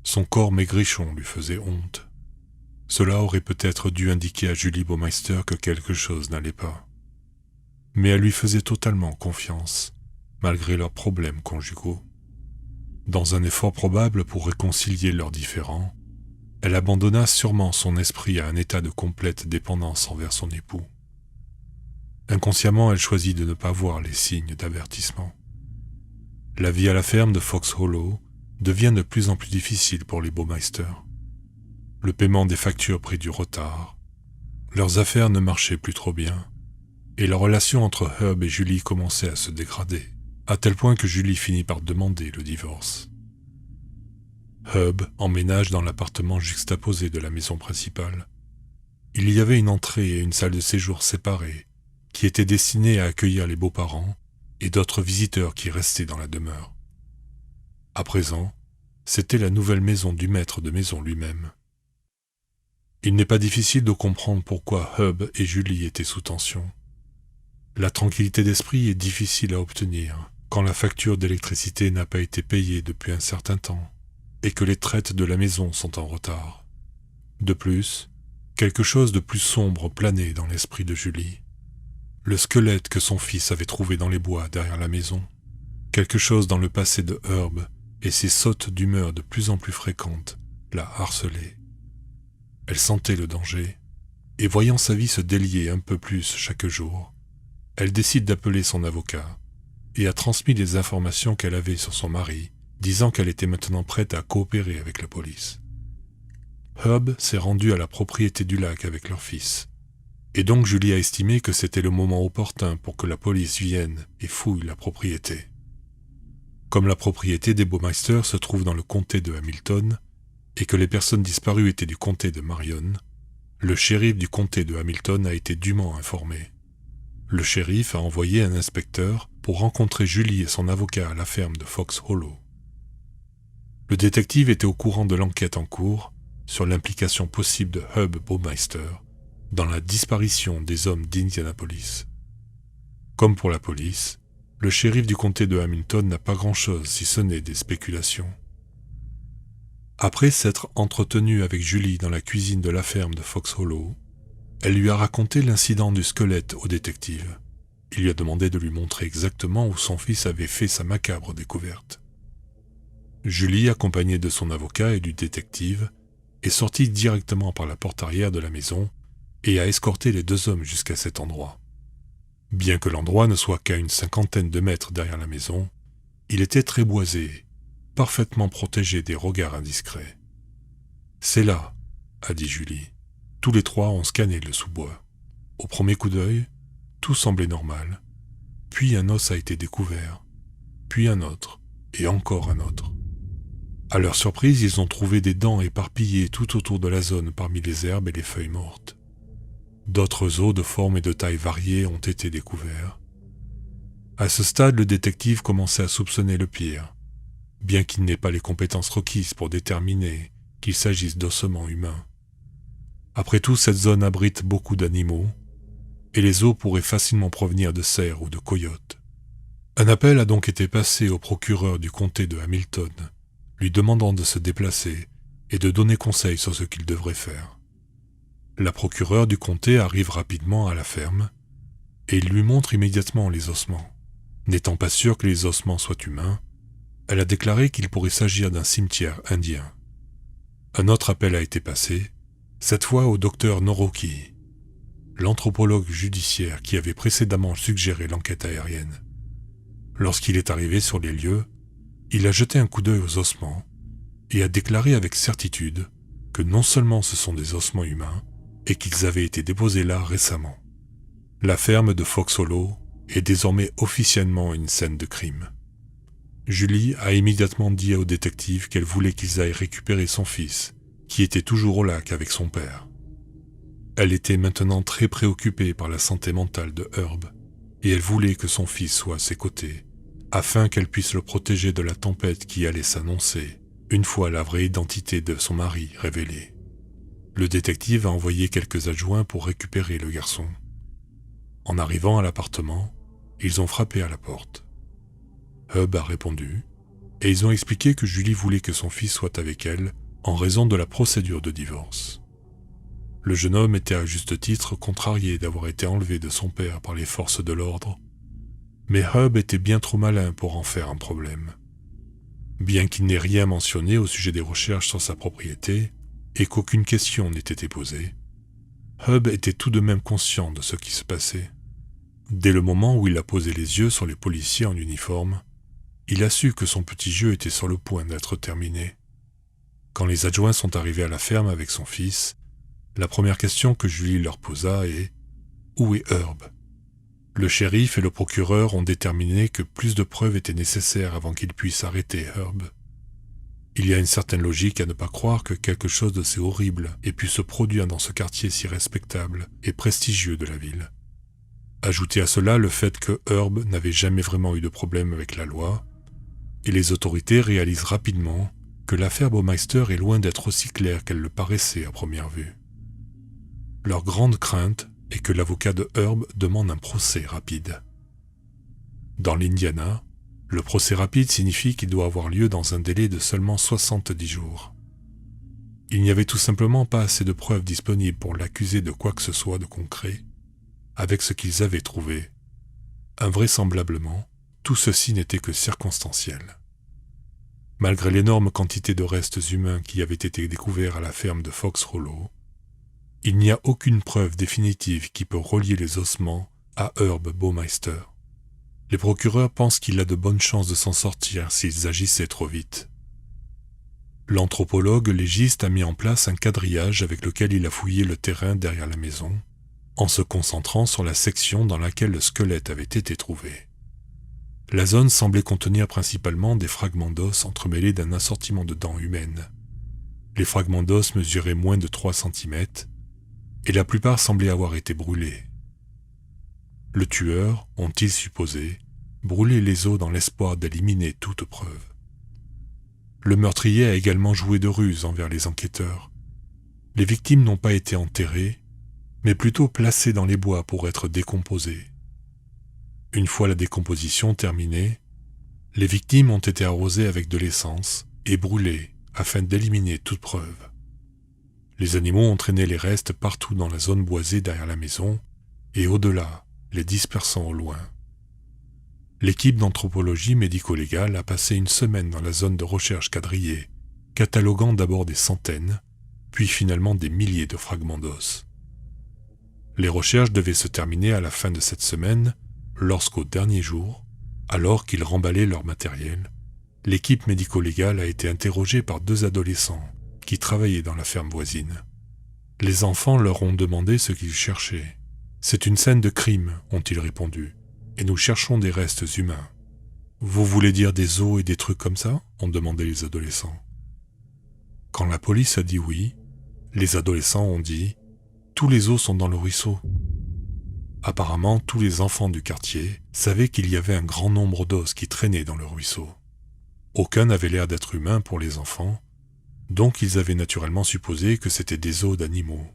Son corps maigrichon lui faisait honte. Cela aurait peut-être dû indiquer à Julie Baumeister que quelque chose n'allait pas. Mais elle lui faisait totalement confiance, malgré leurs problèmes conjugaux. Dans un effort probable pour réconcilier leurs différends, elle abandonna sûrement son esprit à un état de complète dépendance envers son époux. Inconsciemment, elle choisit de ne pas voir les signes d'avertissement. La vie à la ferme de Fox Hollow devient de plus en plus difficile pour les Baumeister. Le paiement des factures prit du retard, leurs affaires ne marchaient plus trop bien, et la relation entre Herb et Julie commençait à se dégrader, à tel point que Julie finit par demander le divorce. Herb emménage dans l'appartement juxtaposé de la maison principale. Il y avait une entrée et une salle de séjour séparées, qui étaient destinées à accueillir les beaux-parents et d'autres visiteurs qui restaient dans la demeure. À présent, c'était la nouvelle maison du maître de maison lui-même. Il n'est pas difficile de comprendre pourquoi Herb et Julie étaient sous tension. La tranquillité d'esprit est difficile à obtenir quand la facture d'électricité n'a pas été payée depuis un certain temps et que les traites de la maison sont en retard. De plus, quelque chose de plus sombre planait dans l'esprit de Julie. Le squelette que son fils avait trouvé dans les bois derrière la maison, quelque chose dans le passé de Herb et ses sautes d'humeur de plus en plus fréquentes la harcelaient. Elle sentait le danger, et voyant sa vie se délier un peu plus chaque jour, elle décide d'appeler son avocat et a transmis les informations qu'elle avait sur son mari, disant qu'elle était maintenant prête à coopérer avec la police. Herb s'est rendu à la propriété du lac avec leur fils, et donc Julie a estimé que c'était le moment opportun pour que la police vienne et fouille la propriété. Comme la propriété des Baumeister se trouve dans le comté de Hamilton, et que les personnes disparues étaient du comté de Marion, le shérif du comté de Hamilton a été dûment informé. Le shérif a envoyé un inspecteur pour rencontrer Julie et son avocat à la ferme de Fox Hollow. Le détective était au courant de l'enquête en cours sur l'implication possible de Herb Baumeister dans la disparition des hommes d'Indianapolis. Comme pour la police, le shérif du comté de Hamilton n'a pas grand-chose si ce n'est des spéculations. Après s'être entretenu avec Julie dans la cuisine de la ferme de Fox Hollow, elle lui a raconté l'incident du squelette au détective. Il lui a demandé de lui montrer exactement où son fils avait fait sa macabre découverte. Julie, accompagnée de son avocat et du détective, est sorti directement par la porte arrière de la maison et a escorté les 2 hommes jusqu'à cet endroit. Bien que l'endroit ne soit qu'à une 50aine de mètres derrière la maison, il était très boisé, parfaitement protégé des regards indiscrets. « C'est là, » a dit Julie. Tous les 3 ont scanné le sous-bois. Au premier coup d'œil, tout semblait normal. Puis un os a été découvert, puis un autre, et encore un autre. À leur surprise, ils ont trouvé des dents éparpillées tout autour de la zone parmi les herbes et les feuilles mortes. D'autres os de forme et de taille variées ont été découverts. À ce stade, le détective commençait à soupçonner le pire, bien qu'il n'ait pas les compétences requises pour déterminer qu'il s'agisse d'ossements humains. Après tout, cette zone abrite beaucoup d'animaux, et les os pourraient facilement provenir de cerfs ou de coyotes. Un appel a donc été passé au procureur du comté de Hamilton, lui demandant de se déplacer et de donner conseil sur ce qu'il devrait faire. La procureure du comté arrive rapidement à la ferme, et il lui montre immédiatement les ossements. N'étant pas sûre que les ossements soient humains, elle a déclaré qu'il pourrait s'agir d'un cimetière indien. Un autre appel a été passé, cette fois au docteur Noroki, l'anthropologue judiciaire qui avait précédemment suggéré l'enquête aérienne. Lorsqu'il est arrivé sur les lieux, il a jeté un coup d'œil aux ossements et a déclaré avec certitude que non seulement ce sont des ossements humains et qu'ils avaient été déposés là récemment. La ferme de Fox Hollow est désormais officiellement une scène de crime. Julie a immédiatement dit au détective qu'elle voulait qu'ils aillent récupérer son fils, qui était toujours au lac avec son père. Elle était maintenant très préoccupée par la santé mentale de Herb, et elle voulait que son fils soit à ses côtés, afin qu'elle puisse le protéger de la tempête qui allait s'annoncer, une fois la vraie identité de son mari révélée. Le détective a envoyé quelques adjoints pour récupérer le garçon. En arrivant à l'appartement, ils ont frappé à la porte. Herb a répondu, et ils ont expliqué que Julie voulait que son fils soit avec elle en raison de la procédure de divorce. Le jeune homme était à juste titre contrarié d'avoir été enlevé de son père par les forces de l'ordre, mais Herb était bien trop malin pour en faire un problème. Bien qu'il n'ait rien mentionné au sujet des recherches sur sa propriété et qu'aucune question n'ait été posée, Herb était tout de même conscient de ce qui se passait. Dès le moment où il a posé les yeux sur les policiers en uniforme, il a su que son petit jeu était sur le point d'être terminé. Quand les adjoints sont arrivés à la ferme avec son fils, la première question que Julie leur posa est « Où est Herb ?» Le shérif et le procureur ont déterminé que plus de preuves étaient nécessaires avant qu'ils puissent arrêter Herb. Il y a une certaine logique à ne pas croire que quelque chose de si horrible ait pu se produire dans ce quartier si respectable et prestigieux de la ville. Ajoutez à cela le fait que Herb n'avait jamais vraiment eu de problème avec la loi, et les autorités réalisent rapidement que l'affaire Baumeister est loin d'être aussi claire qu'elle le paraissait à première vue. Leur grande crainte est que l'avocat de Herb demande un procès rapide. Dans l'Indiana, le procès rapide signifie qu'il doit avoir lieu dans un délai de seulement 70 jours. Il n'y avait tout simplement pas assez de preuves disponibles pour l'accuser de quoi que ce soit de concret, avec ce qu'ils avaient trouvé. Invraisemblablement, tout ceci n'était que circonstanciel. Malgré l'énorme quantité de restes humains qui avaient été découverts à la ferme de Fox Hollow, il n'y a aucune preuve définitive qui peut relier les ossements à Herb Baumeister. Les procureurs pensent qu'il a de bonnes chances de s'en sortir s'ils agissaient trop vite. L'anthropologue légiste a mis en place un quadrillage avec lequel il a fouillé le terrain derrière la maison, en se concentrant sur la section dans laquelle le squelette avait été trouvé. La zone semblait contenir principalement des fragments d'os entremêlés d'un assortiment de dents humaines. Les fragments d'os mesuraient moins de 3 cm, et la plupart semblaient avoir été brûlés. Le tueur, ont-ils supposé, brûlait les os dans l'espoir d'éliminer toute preuve. Le meurtrier a également joué de ruse envers les enquêteurs. Les victimes n'ont pas été enterrées, mais plutôt placées dans les bois pour être décomposées. Une fois la décomposition terminée, les victimes ont été arrosées avec de l'essence et brûlées afin d'éliminer toute preuve. Les animaux ont traîné les restes partout dans la zone boisée derrière la maison et au-delà, les dispersant au loin. L'équipe d'anthropologie médico-légale a passé une semaine dans la zone de recherche quadrillée, cataloguant d'abord des centaines, puis finalement des milliers de fragments d'os. Les recherches devaient se terminer à la fin de cette semaine, lorsqu'au dernier jour, alors qu'ils remballaient leur matériel, l'équipe médico-légale a été interrogée par 2 adolescents qui travaillaient dans la ferme voisine. Les enfants leur ont demandé ce qu'ils cherchaient. « C'est une scène de crime », ont-ils répondu, « et nous cherchons des restes humains. »« Vous voulez dire des os et des trucs comme ça ?» ont demandé les adolescents. Quand la police a dit oui, les adolescents ont dit « Tous les os sont dans le ruisseau ». Apparemment, tous les enfants du quartier savaient qu'il y avait un grand nombre d'os qui traînaient dans le ruisseau. Aucun n'avait l'air d'être humain pour les enfants, donc ils avaient naturellement supposé que c'était des os d'animaux.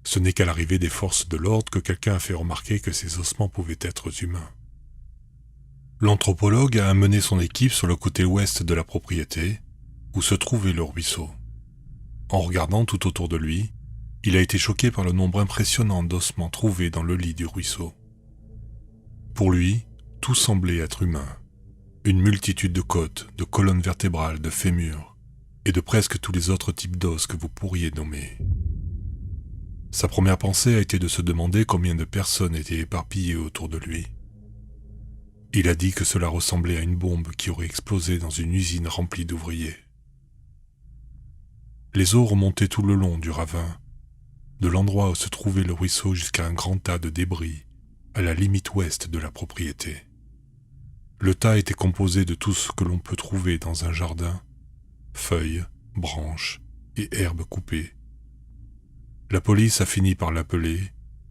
Ce n'est qu'à l'arrivée des forces de l'ordre que quelqu'un a fait remarquer que ces ossements pouvaient être humains. L'anthropologue a amené son équipe sur le côté ouest de la propriété, où se trouvait le ruisseau. En regardant tout autour de lui, il a été choqué par le nombre impressionnant d'ossements trouvés dans le lit du ruisseau. Pour lui, tout semblait être humain. Une multitude de côtes, de colonnes vertébrales, de fémurs, et de presque tous les autres types d'os que vous pourriez nommer. Sa première pensée a été de se demander combien de personnes étaient éparpillées autour de lui. Il a dit que cela ressemblait à une bombe qui aurait explosé dans une usine remplie d'ouvriers. Les eaux remontaient tout le long du ravin, de l'endroit où se trouvait le ruisseau jusqu'à un grand tas de débris, à la limite ouest de la propriété. Le tas était composé de tout ce que l'on peut trouver dans un jardin, feuilles, branches et herbes coupées. La police a fini par l'appeler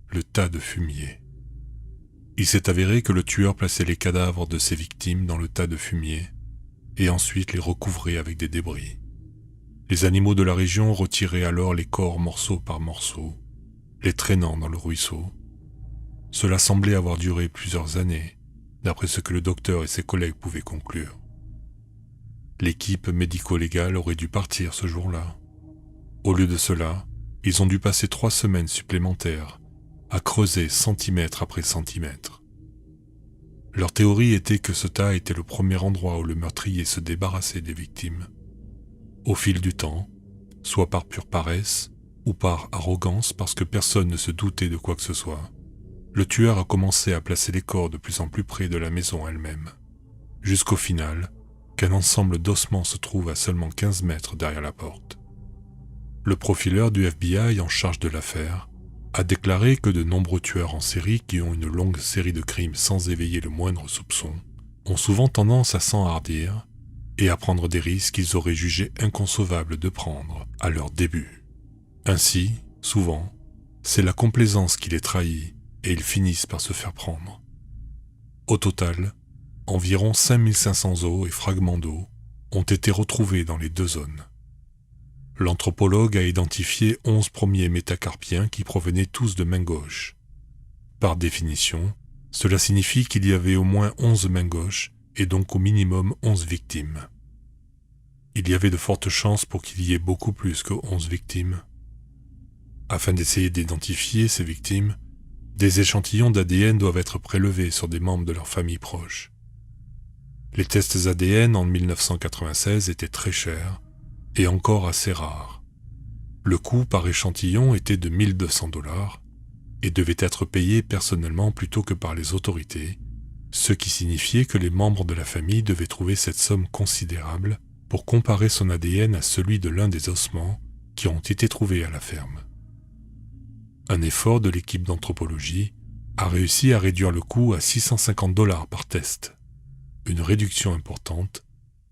le tas de fumier. Il s'est avéré que le tueur plaçait les cadavres de ses victimes dans le tas de fumier et ensuite les recouvrait avec des débris. Les animaux de la région retiraient alors les corps morceau par morceau, les traînant dans le ruisseau. Cela semblait avoir duré plusieurs années, d'après ce que le docteur et ses collègues pouvaient conclure. L'équipe médico-légale aurait dû partir ce jour-là. Au lieu de cela, ils ont dû passer 3 semaines supplémentaires à creuser centimètre après centimètre. Leur théorie était que ce tas était le premier endroit où le meurtrier se débarrassait des victimes. Au fil du temps, soit par pure paresse ou par arrogance parce que personne ne se doutait de quoi que ce soit, le tueur a commencé à placer les corps de plus en plus près de la maison elle-même, jusqu'au final, qu'un ensemble d'ossements se trouve à seulement 15 mètres derrière la porte. Le profileur du FBI en charge de l'affaire a déclaré que de nombreux tueurs en série qui ont une longue série de crimes sans éveiller le moindre soupçon ont souvent tendance à s'enhardir et à prendre des risques qu'ils auraient jugé inconcevables de prendre à leur début. Ainsi, souvent, c'est la complaisance qui les trahit et ils finissent par se faire prendre. Au total, environ 5500 os et fragments d'os ont été retrouvés dans les 2 zones. L'anthropologue a identifié 11 premiers métacarpiens qui provenaient tous de main gauche. Par définition, cela signifie qu'il y avait au moins 11 mains gauches et donc au minimum 11 victimes. Il y avait de fortes chances pour qu'il y ait beaucoup plus que 11 victimes. Afin d'essayer d'identifier ces victimes, des échantillons d'ADN doivent être prélevés sur des membres de leur famille proche. Les tests ADN en 1996 étaient très chers et encore assez rares. Le coût par échantillon était de 1 200 $ et devait être payé personnellement plutôt que par les autorités, ce qui signifiait que les membres de la famille devaient trouver cette somme considérable pour comparer son ADN à celui de l'un des ossements qui ont été trouvés à la ferme. Un effort de l'équipe d'anthropologie a réussi à réduire le coût à 650 $ par test, une réduction importante,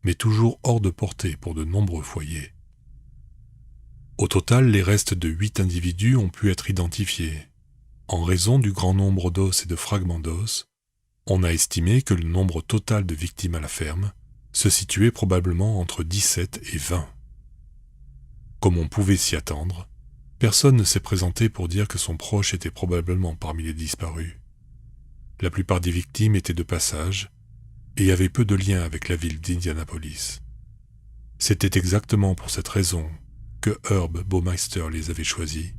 mais toujours hors de portée pour de nombreux foyers. Au total, les restes de 8 individus ont pu être identifiés. En raison du grand nombre d'os et de fragments d'os, on a estimé que le nombre total de victimes à la ferme se situait probablement entre 17 et 20. Comme on pouvait s'y attendre, personne ne s'est présenté pour dire que son proche était probablement parmi les disparus. La plupart des victimes étaient de passage et avaient peu de lien avec la ville d'Indianapolis. C'était exactement pour cette raison que Herb Baumeister les avait choisis.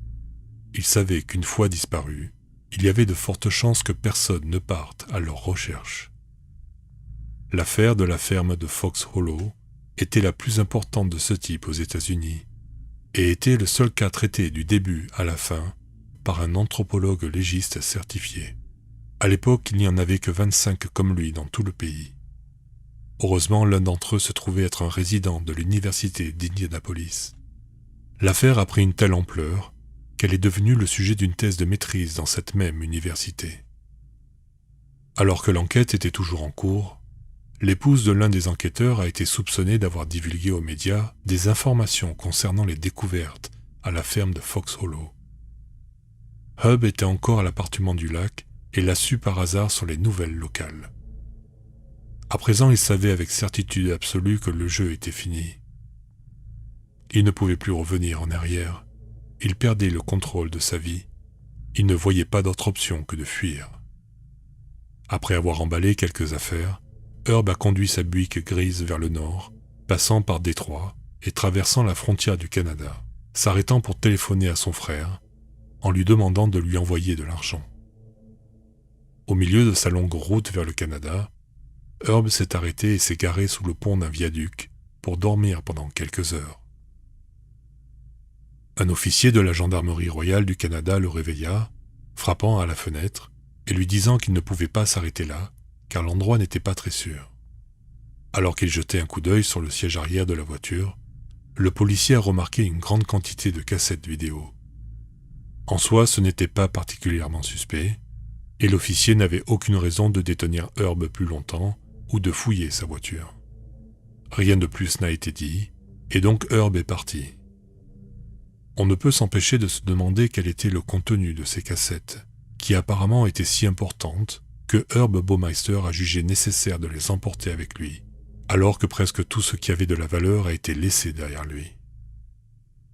Il savait qu'une fois disparus, il y avait de fortes chances que personne ne parte à leur recherche. L'affaire de la ferme de Fox Hollow était la plus importante de ce type aux États-Unis. et était le seul cas traité du début à la fin par un anthropologue légiste certifié. À l'époque, il n'y en avait que 25 comme lui dans tout le pays. Heureusement, l'un d'entre eux se trouvait être un résident de l'université d'Indianapolis. L'affaire a pris une telle ampleur qu'elle est devenue le sujet d'une thèse de maîtrise dans cette même université. Alors que l'enquête était toujours en cours, l'épouse de l'un des enquêteurs a été soupçonnée d'avoir divulgué aux médias des informations concernant les découvertes à la ferme de Fox Hollow. Hub était encore à l'appartement du lac et l'a su par hasard sur les nouvelles locales. À présent, il savait avec certitude absolue que le jeu était fini. Il ne pouvait plus revenir en arrière. Il perdait le contrôle de sa vie. Il ne voyait pas d'autre option que de fuir. Après avoir emballé quelques affaires, Herb a conduit sa Buick grise vers le nord, passant par Détroit et traversant la frontière du Canada, s'arrêtant pour téléphoner à son frère, en lui demandant de lui envoyer de l'argent. Au milieu de sa longue route vers le Canada, Herb s'est arrêté et s'est garé sous le pont d'un viaduc pour dormir pendant quelques heures. Un officier de la gendarmerie royale du Canada le réveilla, frappant à la fenêtre et lui disant qu'il ne pouvait pas s'arrêter là, car l'endroit n'était pas très sûr. Alors qu'il jetait un coup d'œil sur le siège arrière de la voiture, le policier a remarqué une grande quantité de cassettes vidéo. En soi, ce n'était pas particulièrement suspect, et l'officier n'avait aucune raison de détenir Herb plus longtemps ou de fouiller sa voiture. Rien de plus n'a été dit, et donc Herb est parti. On ne peut s'empêcher de se demander quel était le contenu de ces cassettes, qui apparemment étaient si importantes que Herb Baumeister a jugé nécessaire de les emporter avec lui, alors que presque tout ce qui avait de la valeur a été laissé derrière lui.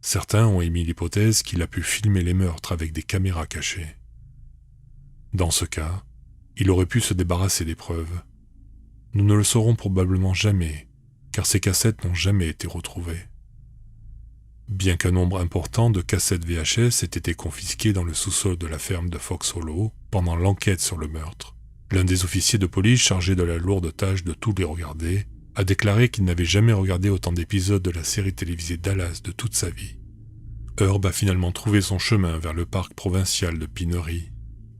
Certains ont émis l'hypothèse qu'il a pu filmer les meurtres avec des caméras cachées. Dans ce cas, il aurait pu se débarrasser des preuves. Nous ne le saurons probablement jamais, car ces cassettes n'ont jamais été retrouvées. Bien qu'un nombre important de cassettes VHS ait été confisquées dans le sous-sol de la ferme de Fox Hollow pendant l'enquête sur le meurtre, l'un des officiers de police chargé de la lourde tâche de tout les regarder a déclaré qu'il n'avait jamais regardé autant d'épisodes de la série télévisée Dallas de toute sa vie. Herb a finalement trouvé son chemin vers le parc provincial de Pinery,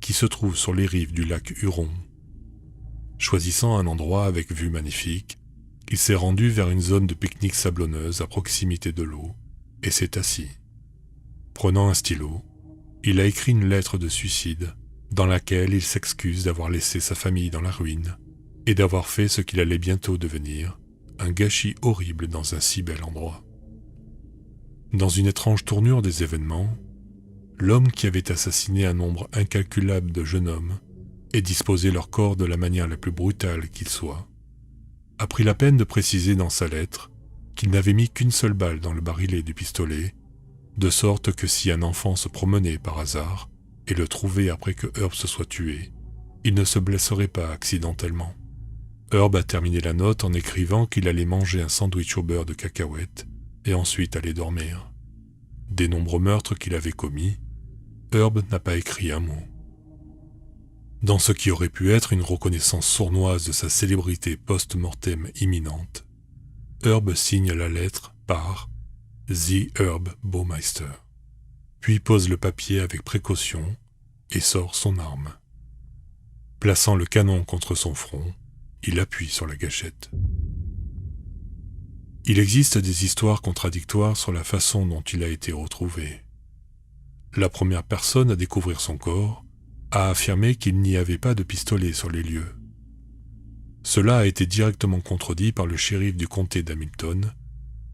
qui se trouve sur les rives du lac Huron. Choisissant un endroit avec vue magnifique, il s'est rendu vers une zone de pique-nique sablonneuse à proximité de l'eau et s'est assis. Prenant un stylo, il a écrit une lettre de suicide dans laquelle il s'excuse d'avoir laissé sa famille dans la ruine et d'avoir fait ce qu'il allait bientôt devenir, un gâchis horrible dans un si bel endroit. Dans une étrange tournure des événements, l'homme qui avait assassiné un nombre incalculable de jeunes hommes et disposé leur corps de la manière la plus brutale qu'il soit, a pris la peine de préciser dans sa lettre qu'il n'avait mis qu'une seule balle dans le barillet du pistolet, de sorte que si un enfant se promenait par hasard et le trouvait après que Herb se soit tué, il ne se blesserait pas accidentellement. Herb a terminé la note en écrivant qu'il allait manger un sandwich au beurre de cacahuètes et ensuite aller dormir. Des nombreux meurtres qu'il avait commis, Herb n'a pas écrit un mot. Dans ce qui aurait pu être une reconnaissance sournoise de sa célébrité post-mortem imminente, Herb signe la lettre par « The Herb Baumeister », puis pose le papier avec précaution et sort son arme. Plaçant le canon contre son front, il appuie sur la gâchette. Il existe des histoires contradictoires sur la façon dont il a été retrouvé. La première personne à découvrir son corps a affirmé qu'il n'y avait pas de pistolet sur les lieux. Cela a été directement contredit par le shérif du comté d'Hamilton,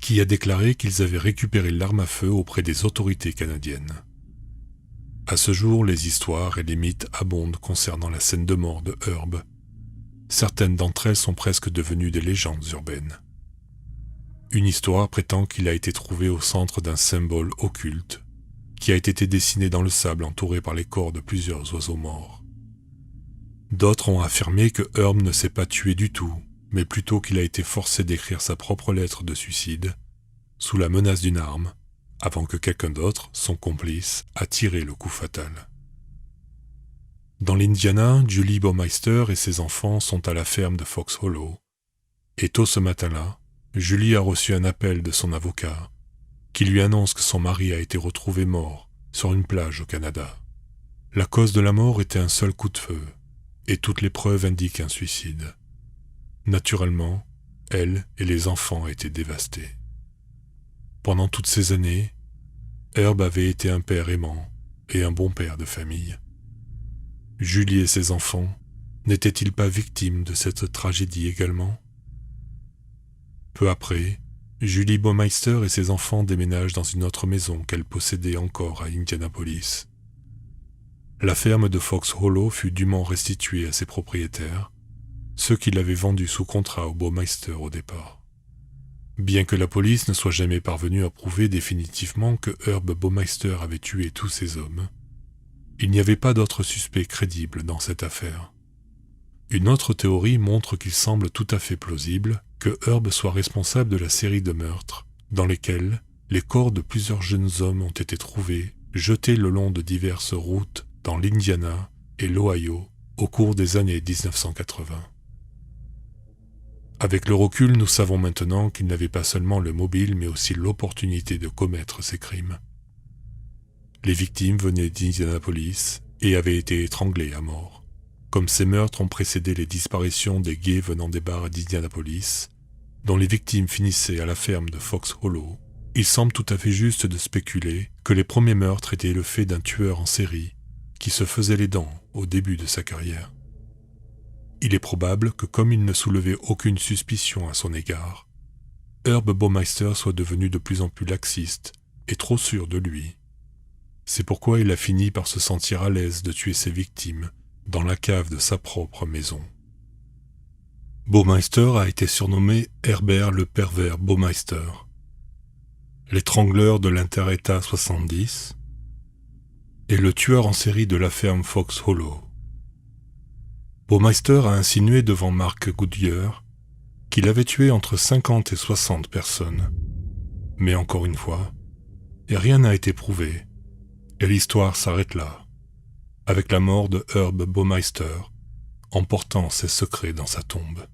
qui a déclaré qu'ils avaient récupéré l'arme à feu auprès des autorités canadiennes. À ce jour, les histoires et les mythes abondent concernant la scène de mort de Herb. Certaines d'entre elles sont presque devenues des légendes urbaines. Une histoire prétend qu'il a été trouvé au centre d'un symbole occulte, qui a été dessiné dans le sable entouré par les corps de plusieurs oiseaux morts. D'autres ont affirmé que Herb ne s'est pas tué du tout, mais plutôt qu'il a été forcé d'écrire sa propre lettre de suicide, sous la menace d'une arme, avant que quelqu'un d'autre, son complice, a tiré le coup fatal. Dans l'Indiana, Julie Baumeister et ses enfants sont à la ferme de Fox Hollow. Et tôt ce matin-là, Julie a reçu un appel de son avocat, qui lui annonce que son mari a été retrouvé mort sur une plage au Canada. La cause de la mort était un seul coup de feu, et toutes les preuves indiquent un suicide. Naturellement, elle et les enfants étaient dévastés. Pendant toutes ces années, Herb avait été un père aimant et un bon père de famille. Julie et ses enfants n'étaient-ils pas victimes de cette tragédie également? Peu après, Julie Baumeister et ses enfants déménagent dans une autre maison qu'elle possédait encore à Indianapolis. La ferme de Fox Hollow fut dûment restituée à ses propriétaires, ceux qui l'avaient vendue sous contrat aux Baumeister au départ. Bien que la police ne soit jamais parvenue à prouver définitivement que Herb Baumeister avait tué tous ces hommes, il n'y avait pas d'autres suspects crédibles dans cette affaire. Une autre théorie montre qu'il semble tout à fait plausible que Herb soit responsable de la série de meurtres dans lesquels les corps de plusieurs jeunes hommes ont été trouvés jetés le long de diverses routes dans l'Indiana et l'Ohio au cours des années 1980. Avec le recul, nous savons maintenant qu'il n'avait pas seulement le mobile mais aussi l'opportunité de commettre ces crimes. Les victimes venaient d'Indianapolis et avaient été étranglées à mort. Comme ces meurtres ont précédé les disparitions des gays venant des bars d'Indianapolis, dont les victimes finissaient à la ferme de Fox Hollow, il semble tout à fait juste de spéculer que les premiers meurtres étaient le fait d'un tueur en série qui se faisait les dents au début de sa carrière. Il est probable que comme il ne soulevait aucune suspicion à son égard, Herb Baumeister soit devenu de plus en plus laxiste et trop sûr de lui. C'est pourquoi il a fini par se sentir à l'aise de tuer ses victimes dans la cave de sa propre maison. Baumeister a été surnommé Herbert le pervers Baumeister, l'étrangleur de l'Inter-État 70 et le tueur en série de la ferme Fox Hollow. Baumeister a insinué devant Mark Goodyear qu'il avait tué entre 50 et 60 personnes. Mais encore une fois, rien n'a été prouvé, et l'histoire s'arrête là, avec la mort de Herb Baumeister, emportant ses secrets dans sa tombe.